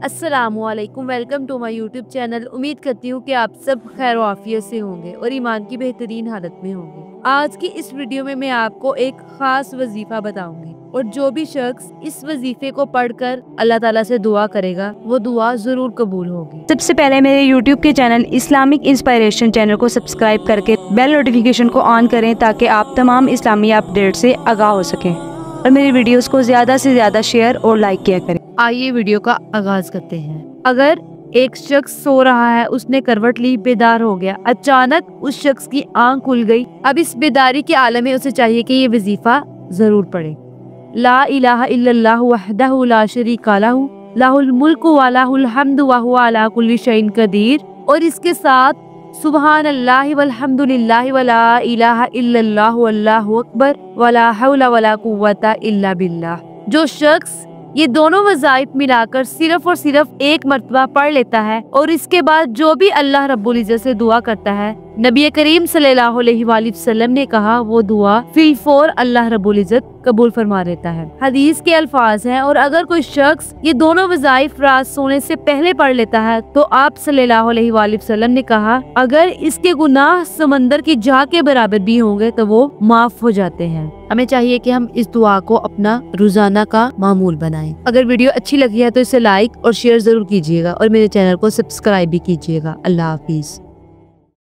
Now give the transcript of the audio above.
अस्सलामुअलैकुम, welcome to my YouTube channel. उम्मीद करती हूँ कि आप सब खैर आफियत से होंगे और ईमान की बेहतरीन हालत में होंगे। आज की इस वीडियो में मैं आपको एक खास वजीफा बताऊंगी और जो भी शख्स इस वजीफे को पढ़कर अल्लाह ताला से दुआ करेगा वो दुआ जरूर कबूल होगी। सबसे पहले मेरे YouTube के चैनल इस्लामिक इंस्पायरेशन चैनल को सब्सक्राइब करके बेल नोटिफिकेशन को ऑन करें ताकि आप तमाम इस्लामी अपडेट से आगाह हो सकें और मेरी वीडियोस को ज्यादा से ज्यादा शेयर और लाइक किया करें। आइए वीडियो का आगाज करते हैं। अगर एक शख्स सो रहा है, उसने करवट ली, बेदार हो गया, अचानक उस शख्स की आंख खुल गई। अब इस बेदारी के आलम में उसे चाहिए कि ये वजीफा जरूर पढ़े। ला इलाहा इल्लल्लाहु वहदहु ला शरीका लहु लहुल मुल्कु व लहुल हम्दु व हुवा अला कुल्ली शैइन कदीर, और इसके साथ सुबहान अल्लाहि वल्हम्दुलिल्लाहि वला इलाहा इल्लल्लाहु अल्लाहु अकबर वला हौला वला कुव्वता इल्ला बिल्लाह। जो शख्स ये दोनों वज़ाइफ मिलाकर सिर्फ और सिर्फ एक मर्तबा पढ़ लेता है और इसके बाद जो भी अल्लाह रब्बुल इज्जत से दुआ करता है, नबी करीम सल्लल्लाहु अलैहि वसल्लम ने कहा वो दुआ फिलफौर अल्लाह रब्बुल इज्जत कबूल फरमा लेता है। हदीस के अल्फाज हैं, और अगर कोई शख्स ये दोनों वज़ाइफ रात सोने से पहले पढ़ लेता है तो आप सल्लल्लाहु अलैहि वसल्लम ने कहा अगर इसके गुनाह समंदर की जा के बराबर भी होंगे तो वो माफ हो जाते हैं। हमें चाहिए कि हम इस दुआ को अपना रोजाना का मामूल बनाएं। अगर वीडियो अच्छी लगी है तो इसे लाइक और शेयर जरूर कीजिएगा और मेरे चैनल को सब्सक्राइब भी कीजिएगा। अल्लाह हाफिज।